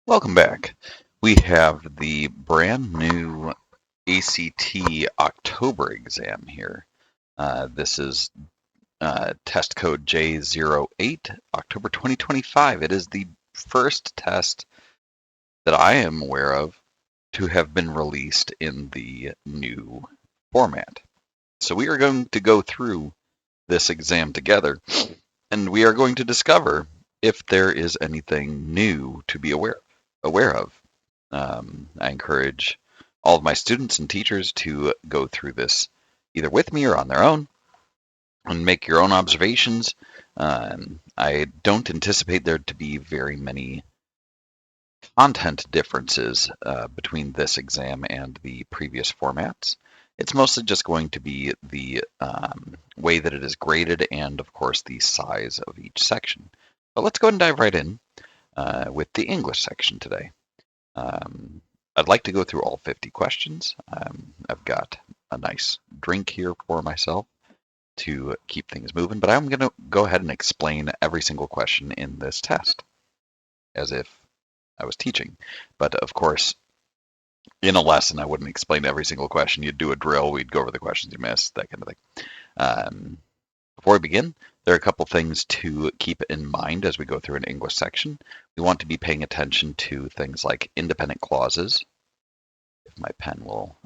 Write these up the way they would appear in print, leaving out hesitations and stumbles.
Welcome back. We have the brand new ACT October exam here. This is test code J08, October 2025. It is the first test that I am aware of to have been released in the new format. So we are going to go through this exam together, and we are going to discover if there is anything new to be aware of. I encourage all of my students and teachers to go through this either with me or on their own and make your own observations. I don't anticipate there to be very many content differences between this exam and the previous formats. It's mostly just going to be the way that it is graded and, of course, the size of each section. But let's go ahead and dive right in with the English section today. I'd like to go through all 50 questions. I've got a nice drink here for myself to keep things moving, but I'm going to go ahead and explain every single question in this test as if I was teaching. But of course, in a lesson, I wouldn't explain every single question. You'd do a drill, we'd go over the questions you missed, that kind of thing. Before we begin, there are a couple things to keep in mind as we go through an English section. We want to be paying attention to things like independent clauses. If my pen will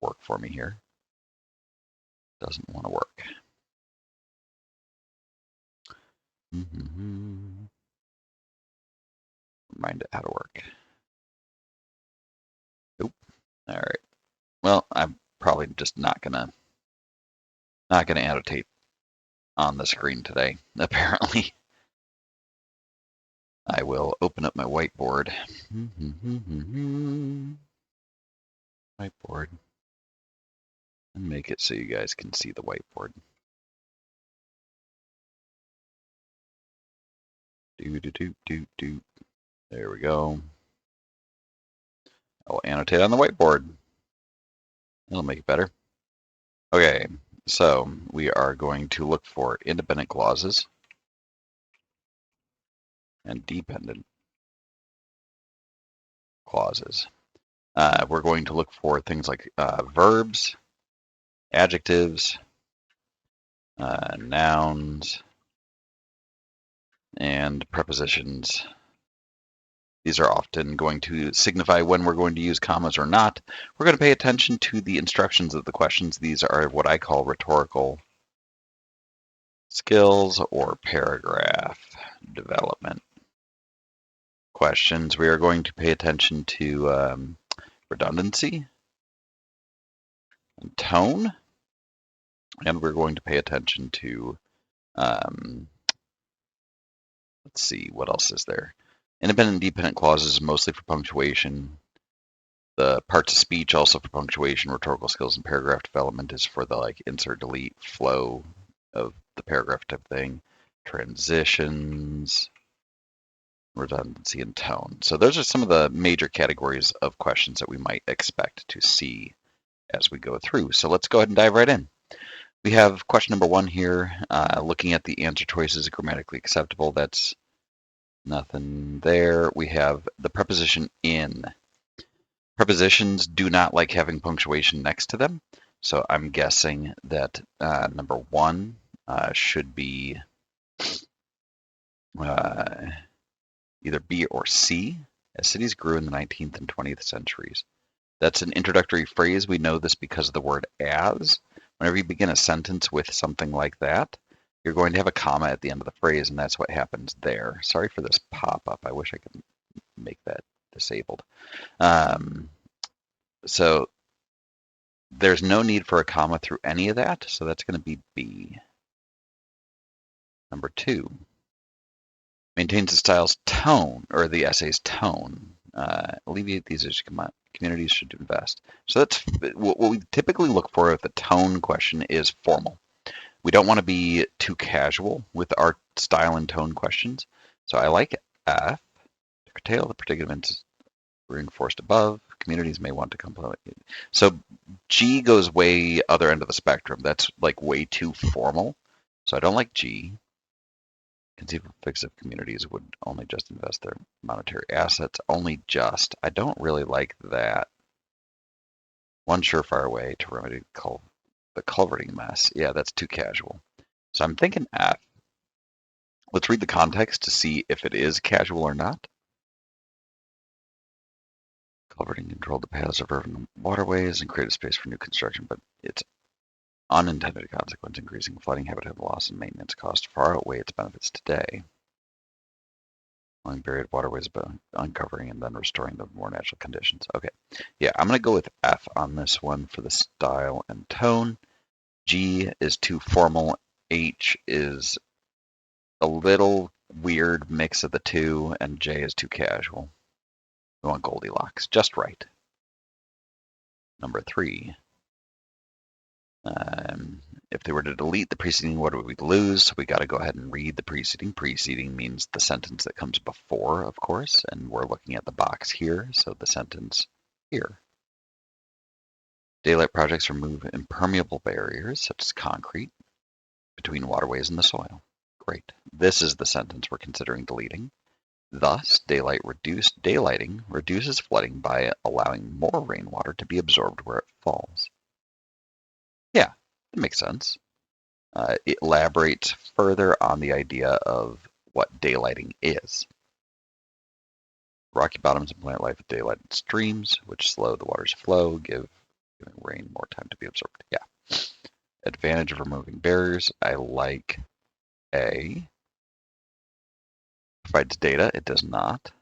work for me here. Doesn't want to work. Remind it how to work. Nope. All right. Well, I'm probably just not gonna annotate on the screen today. Apparently, I will open up my whiteboard. Whiteboard, and make it so you guys can see the whiteboard. Do. There we go. I'll annotate on the whiteboard. It'll make it better. Okay, so we are going to look for independent clauses and dependent clauses. We're going to look for things like verbs, adjectives, nouns, and prepositions. These are often going to signify when we're going to use commas or not. We're going to pay attention to the instructions of the questions. These are what I call rhetorical skills or paragraph development questions. We are going to pay attention to redundancy and tone, and we're going to pay attention to, let's see, what else is there? Independent and dependent clauses mostly for punctuation. The parts of speech also for punctuation. Rhetorical skills and paragraph development is for the like insert, delete, flow of the paragraph type thing. Transitions, redundancy, and tone. So those are some of the major categories of questions that we might expect to see as we go through. So let's go ahead and dive right in. We have question number 1 here, looking at the answer choices, grammatically acceptable. That's nothing there. We have the preposition in. Prepositions do not like having punctuation next to them, so I'm guessing that number 1 should be either B or C, as cities grew in the 19th and 20th centuries. That's an introductory phrase. We know this because of the word as. Whenever you begin a sentence with something like that, you're going to have a comma at the end of the phrase, and that's what happens there. Sorry for this pop-up. I wish I could make that disabled. So there's no need for a comma through any of that, so that's going to be B. Number 2, maintains the style's tone, or the essay's tone. Alleviate these issues. Communities should invest. So that's what we typically look for with the tone question is formal. We don't want to be too casual with our style and tone questions. So I like F, to curtail the predicaments reinforced above. Communities may want to complement. So G goes way other end of the spectrum. That's like way too formal. So I don't like G. Conceivable fix if communities would only just invest their monetary assets. Only just. I don't really like that. One surefire way to remedy the culverting mess. Yeah, that's too casual. So I'm thinking F. Let's read the context to see if it is casual or not. Culverting controlled the paths of urban waterways and created space for new construction, but its unintended consequence, increasing flooding, habitat loss, and maintenance costs far outweigh its benefits today. Allowing buried waterways, but uncovering and then restoring them to more natural conditions. Okay, yeah, I'm going to go with F on this one for the style and tone. G is too formal. H is a little weird mix of the two, and J is too casual. We want Goldilocks, just right. Number 3. If they were to delete the preceding, what would we lose? So we got to go ahead and read the preceding. Preceding means the sentence that comes before, of course, and we're looking at the box here, so the sentence here. Daylight projects remove impermeable barriers, such as concrete, between waterways and the soil. Great. This is the sentence we're considering deleting. Thus, daylighting reduces flooding by allowing more rainwater to be absorbed where it falls. Yeah, that makes sense. It elaborates further on the idea of what daylighting is. Rocky bottoms and plant life with daylighted streams, which slow the water's flow, giving rain more time to be absorbed. Yeah. Advantage of removing barriers. I like A. Provides data. It does not.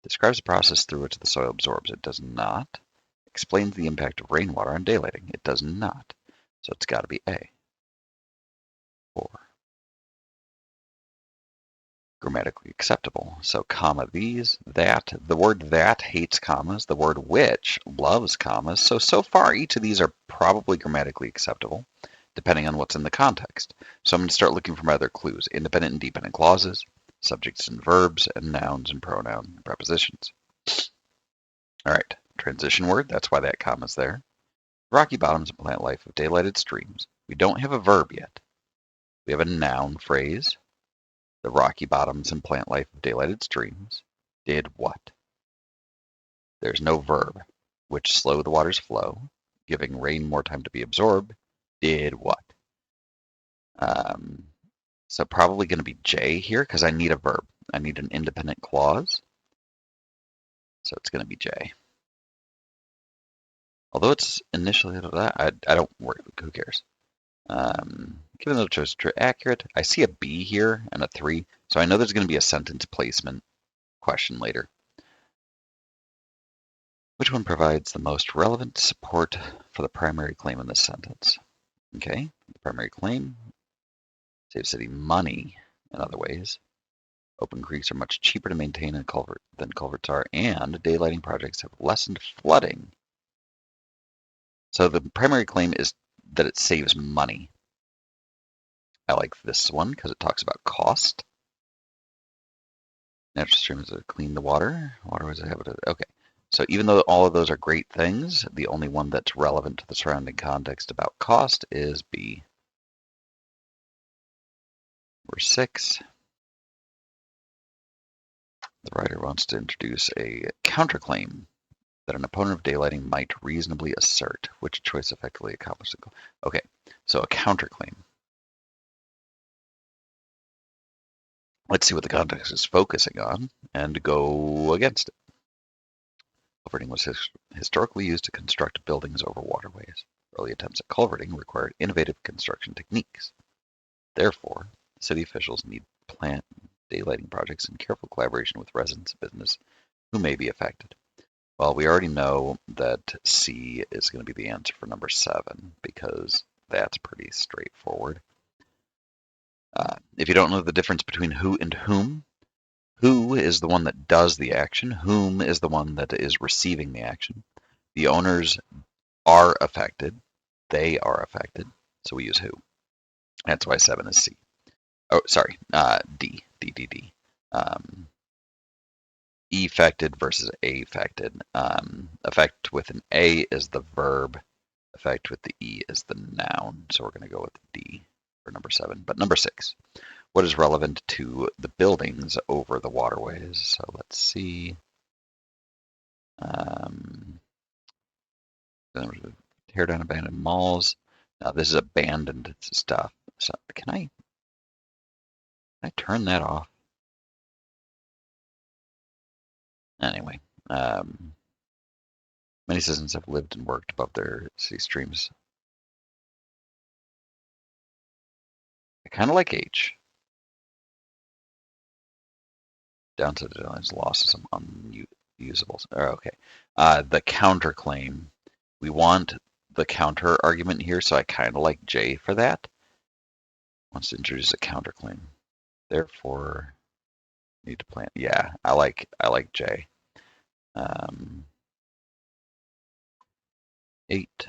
Describes the process through which the soil absorbs. It does not. Explains the impact of rainwater on daylighting. It does not. So it's got to be A. 4. Grammatically acceptable. So comma these, that. The word that hates commas. The word which loves commas. So far each of these are probably grammatically acceptable, depending on what's in the context. So I'm going to start looking for my other clues. Independent and dependent clauses, subjects and verbs, and nouns and pronoun and prepositions. All right, transition word. That's why that comma's there. Rocky bottoms and plant life of daylighted streams. We don't have a verb yet. We have a noun phrase. The rocky bottoms and plant life of daylighted streams did what? There's no verb, which slow the water's flow, giving rain more time to be absorbed, did what? So probably going to be J here because I need a verb. I need an independent clause. So it's going to be J. Although it's initially that, I don't worry. Who cares? Given the choice accurate, I see a B here and a 3, so I know there's going to be a sentence placement question later. Which one provides the most relevant support for the primary claim in this sentence? Okay, the primary claim saves city money in other ways. Open creeks are much cheaper to maintain than culverts are, and daylighting projects have lessened flooding. So the primary claim is that it saves money. I like this one because it talks about cost. Natural streams that clean the water. Waterways have it. Okay. So even though all of those are great things, the only one that's relevant to the surrounding context about cost is B. Number 6. The writer wants to introduce a counterclaim that an opponent of daylighting might reasonably assert, which choice effectively accomplishes the goal. Okay, so a counterclaim. Let's see what the context is focusing on and go against it. Culverting was historically used to construct buildings over waterways. Early attempts at culverting required innovative construction techniques. Therefore, city officials need planned daylighting projects in careful collaboration with residents and business who may be affected. Well, we already know that C is going to be the answer for number 7 because that's pretty straightforward. If you don't know the difference between who and whom, who is the one that does the action, whom is the one that is receiving the action. The owners are affected, they are affected, so we use who. That's why 7 is C. Oh, sorry, D. Affected versus affected. Affect with an A is the verb. Affect with the E is the noun. So we're going to go with D for number 7. But number 6. what is relevant to the buildings over the waterways. So let's see. Tear down abandoned malls. Now this is abandoned stuff. So can I turn that off? Anyway, many citizens have lived and worked above their city streams. I kind of like H. Down to the loss of some unusable. Okay. The counterclaim. We want the counter argument here, so I kind of like J for that. Wants to introduce a counterclaim. Therefore, need to plan. Yeah, I like J. 8.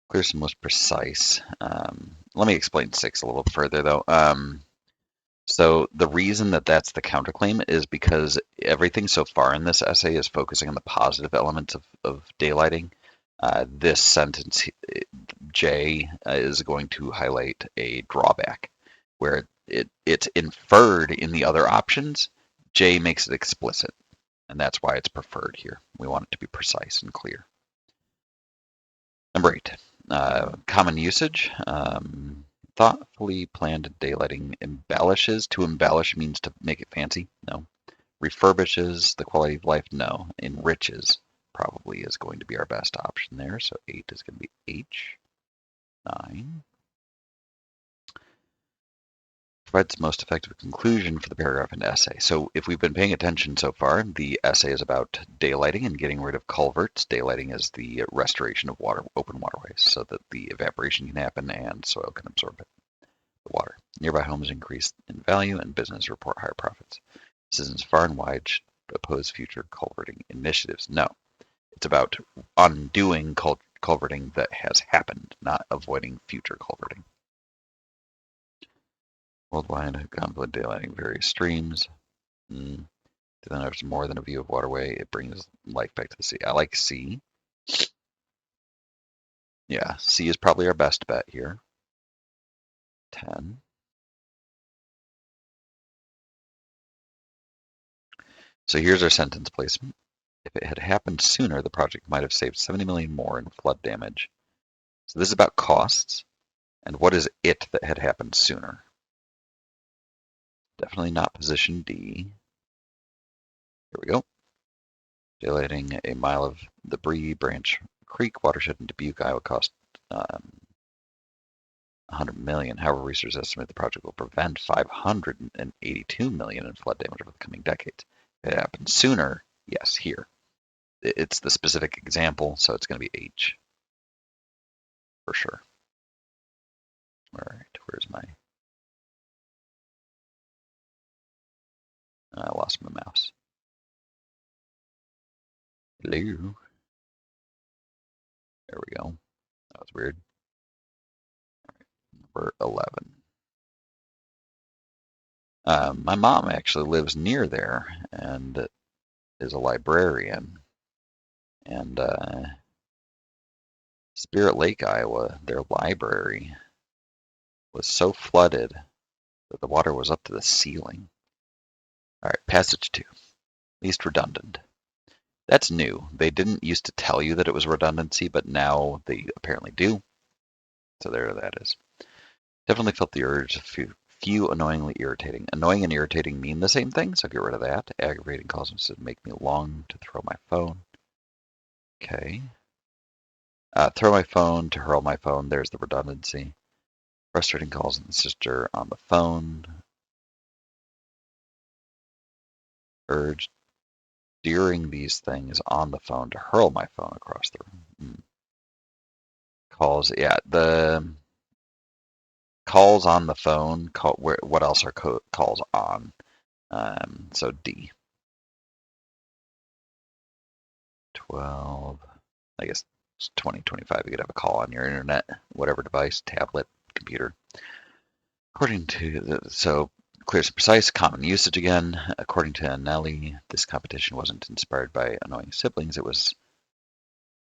Clear some most precise. Let me explain 6 a little further though. So the reason that that's the counterclaim is because everything so far in this essay is focusing on the positive elements of daylighting. This sentence, J, is going to highlight a drawback where it's inferred in the other options. J makes it explicit, and that's why it's preferred here. We want it to be precise and clear. Number 8, common usage. Thoughtfully planned daylighting embellishes. To embellish means to make it fancy. No. Refurbishes the quality of life. No. Enriches probably is going to be our best option there. So 8 is going to be H. 9. Provides the most effective conclusion for the paragraph and essay. So if we've been paying attention so far, the essay is about daylighting and getting rid of culverts. Daylighting is the restoration of open waterways so that the evaporation can happen and soil can absorb it. The water. Nearby homes increase in value and business report higher profits. Citizens far and wide should oppose future culverting initiatives. No, it's about undoing culverting that has happened, not avoiding future culverting. Worldwide, conflict daylighting various streams. Then there's more than a view of waterway. It brings life back to the sea. I like C. Yeah, C is probably our best bet here. 10. So here's our sentence placement. If it had happened sooner, the project might have saved 70 million more in flood damage. So this is about costs. And what is it that had happened sooner? Definitely not position D. Here we go. Daylighting a mile of the Bree Branch Creek watershed in Dubuque, Iowa cost 100 million. However, researchers estimate the project will prevent 582 million in flood damage over the coming decades. If it happened sooner, yes, here. It's the specific example, so it's going to be H for sure. All right, where's my... I lost my mouse. Hello. There we go. That was weird. All right, number 11. My mom actually lives near there and is a librarian. And Spirit Lake, Iowa, their library was so flooded that the water was up to the ceiling. All right, passage 2. Least redundant. That's new. They didn't used to tell you that it was redundancy, but now they apparently do. So there that is. Definitely felt the urge of few annoyingly irritating. Annoying and irritating mean the same thing, so get rid of that. Aggravating calls to make me long to throw my phone. Okay. Throw my phone, to hurl my phone. There's the redundancy. Frustrating calls and the sister on the phone. Urge steering these things on the phone to hurl my phone across the room. Calls, yeah, the calls on the phone. What else are calls on? So D. 12. I guess it's 2025. You could have a call on your internet, whatever device, tablet, computer. According to so clear and precise, common usage again. According to Nelly, this competition wasn't inspired by annoying siblings. It was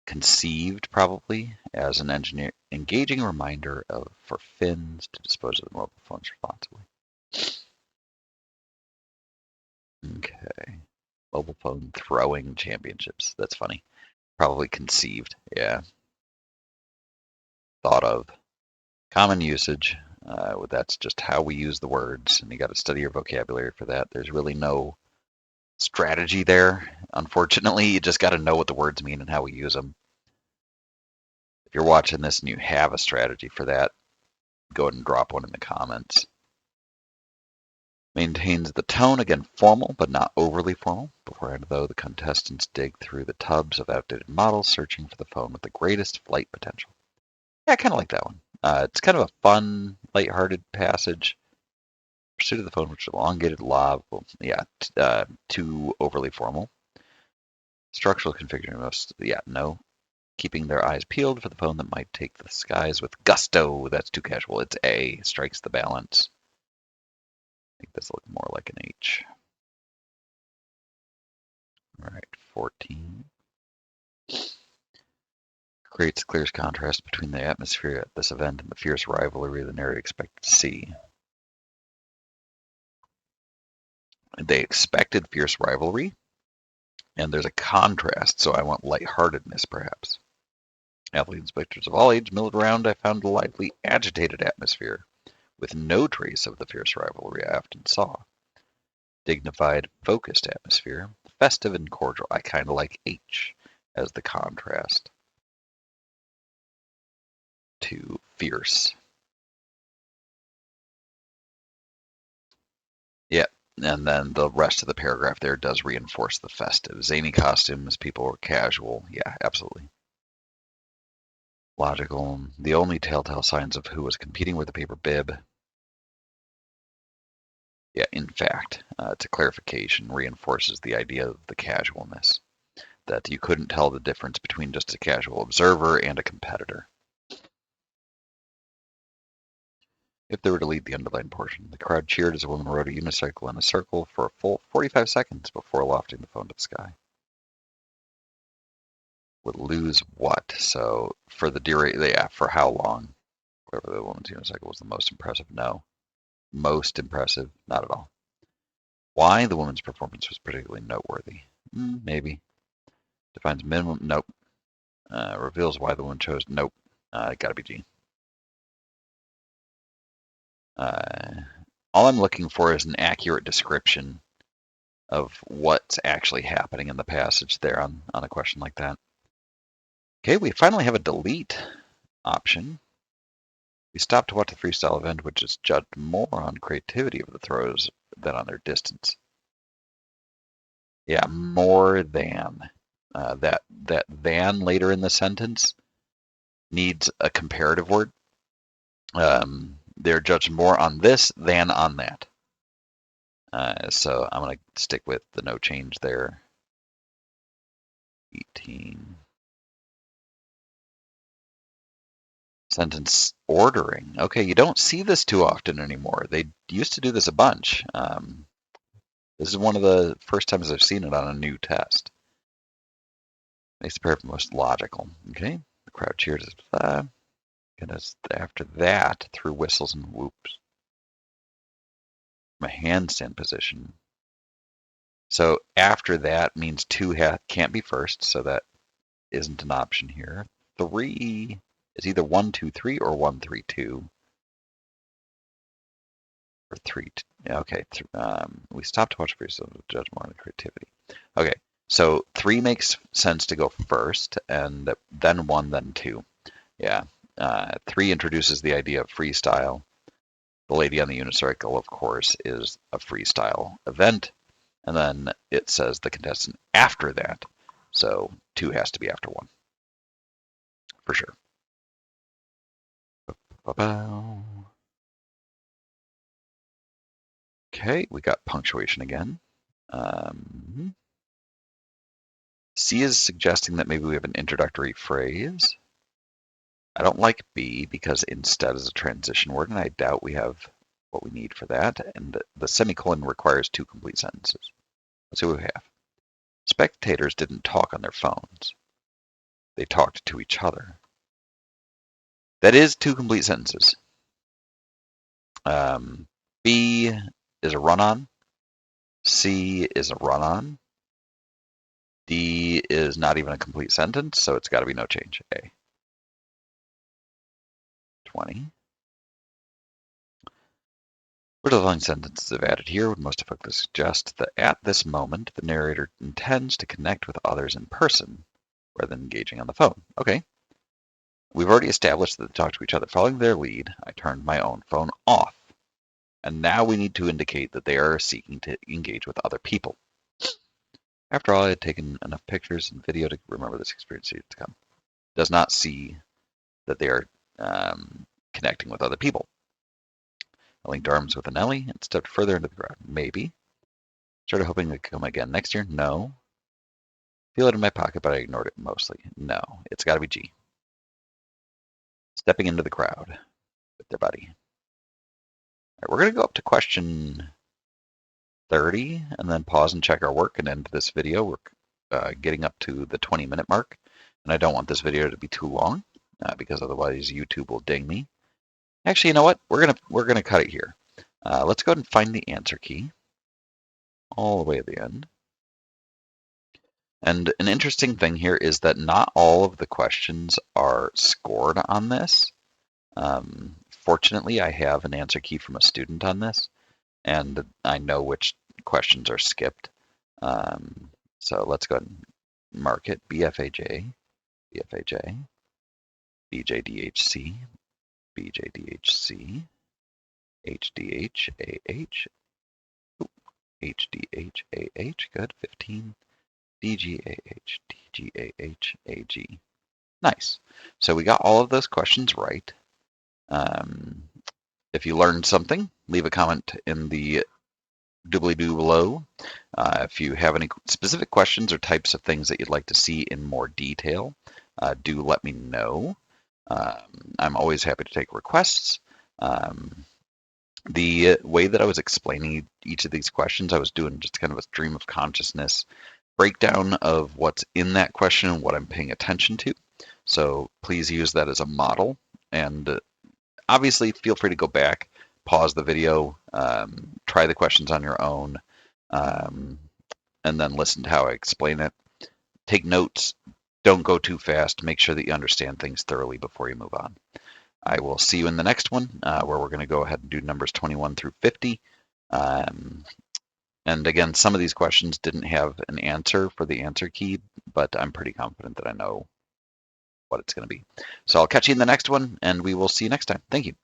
conceived probably as an engaging reminder for Finns to dispose of their mobile phones responsibly. Okay. Mobile phone throwing championships. That's funny. Probably conceived. Yeah. Thought of. Common usage. That's just how we use the words, and you got to study your vocabulary for that. There's really no strategy there. Unfortunately, you just got to know what the words mean and how we use them. If you're watching this and you have a strategy for that, go ahead and drop one in the comments. Maintains the tone, again, formal, but not overly formal. Beforehand, though, the contestants dig through the tubs of outdated models, searching for the phone with the greatest flight potential. Yeah, I kind of like that one. It's kind of a fun, lighthearted passage. Pursuit of the phone, which is elongated lob. Well, yeah, too overly formal. Structural configuration most, yeah, no. Keeping their eyes peeled for the phone that might take the skies with gusto. That's too casual. It's A. Strikes the balance. Make this look more like an H. All right, 14. Creates clearest contrast between the atmosphere at this event and the fierce rivalry the narrator expected to see. They expected fierce rivalry, and there's a contrast, so I want lightheartedness, perhaps. Athlete inspectors of all ages milled around. I found a lively, agitated atmosphere, with no trace of the fierce rivalry I often saw. Dignified, focused atmosphere, festive and cordial. I kind of like H as the contrast to fierce. Yeah, and then the rest of the paragraph there does reinforce the festive. Zany costumes, people were casual. Yeah, absolutely. Logical. The only telltale signs of who was competing were the paper bib. Yeah, in fact, it's a clarification, reinforces the idea of the casualness, that you couldn't tell the difference between just a casual observer and a competitor. If they were to lead the underlined portion, the crowd cheered as a woman rode a unicycle in a circle for a full 45 seconds before lofting the phone to the sky. Would lose what? So for the duration, yeah, for how long? Whatever the woman's unicycle was the most impressive. No. Most impressive? Not at all. Why the woman's performance was particularly noteworthy? Maybe. Defines minimum? Nope. Reveals why the woman chose? Nope. Gotta be G. All I'm looking for is an accurate description of what's actually happening in the passage there on a question like that. Okay, we finally have a delete option. We stopped to watch the freestyle event, which is judged more on creativity of the throws than on their distance. Yeah, more than. That than later in the sentence needs a comparative word. They're judged more on this than on that. So I'm going to stick with the no change there. 18. Sentence ordering. Okay, you don't see this too often anymore. They used to do this a bunch. This is one of the first times I've seen it on a new test. Makes the paragraph most logical. Okay, the crowd cheers. And after that, through whistles and whoops. From a handstand position. So after that means two can't be first, so that isn't an option here. 3 is either 1, 2, 3 or 1, 3, 2. Or 3. Okay, we stopped to watch for yourself to judge more on the creativity. Okay, so 3 makes sense to go first, and then 1, then 2. Yeah, 3 introduces the idea of freestyle. The lady on the unicycle, of course, is a freestyle event. And then it says the contestant after that. So 2 has to be after 1. For sure. Okay, we got punctuation again. C is suggesting that maybe we have an introductory phrase. I don't like B because instead is a transition word, and I doubt we have what we need for that. And the semicolon requires 2 complete sentences. Let's see what we have. Spectators didn't talk on their phones. They talked to each other. That is 2 complete sentences. B is a run-on. C is a run-on. D is not even a complete sentence, so it's got to be no change. A. 20. What are the following sentences I've added here would most effectively suggest that at this moment the narrator intends to connect with others in person rather than engaging on the phone? Okay. We've already established that they talk to each other. Following their lead, I turned my own phone off. And now we need to indicate that they are seeking to engage with other people. After all, I had taken enough pictures and video to remember this experience to come. Does not see that they are connecting with other people. I linked arms with an Ellie and stepped further into the crowd. Maybe. Started hoping they'd come again next year. No. Feel it in my pocket, but I ignored it mostly. No. It's got to be G. Stepping into the crowd with their buddy. All right, we're going to go up to question 30 and then pause and check our work and end this video. We're getting up to the 20-minute mark, and I don't want this video to be too long because otherwise YouTube will ding me. Actually, you know what? We're gonna cut it here. Let's go ahead and find the answer key all the way at the end. And an interesting thing here is that not all of the questions are scored on this. Fortunately, I have an answer key from a student on this, and I know which questions are skipped. So let's go ahead and mark it BFAJ, BFAJ, BJDHC, BJDHC, HDHAH, HDHAH, good, 15, DGAH, DGAH, AG. Nice. So we got all of those questions right. If you learned something, leave a comment in the doobly-doo below. If you have any specific questions or types of things that you'd like to see in more detail, do let me know. I'm always happy to take requests. The way that I was explaining each of these questions, I was doing just kind of a stream of consciousness breakdown of what's in that question and what I'm paying attention to. So please use that as a model. And obviously, feel free to go back, pause the video, try the questions on your own, and then listen to how I explain it. Take notes. Don't go too fast. Make sure that you understand things thoroughly before you move on. I will see you in the next one, where we're going to go ahead and do numbers 21 through 50. And again, some of these questions didn't have an answer for the answer key, but I'm pretty confident that I know what it's going to be. So I'll catch you in the next one, and we will see you next time. Thank you.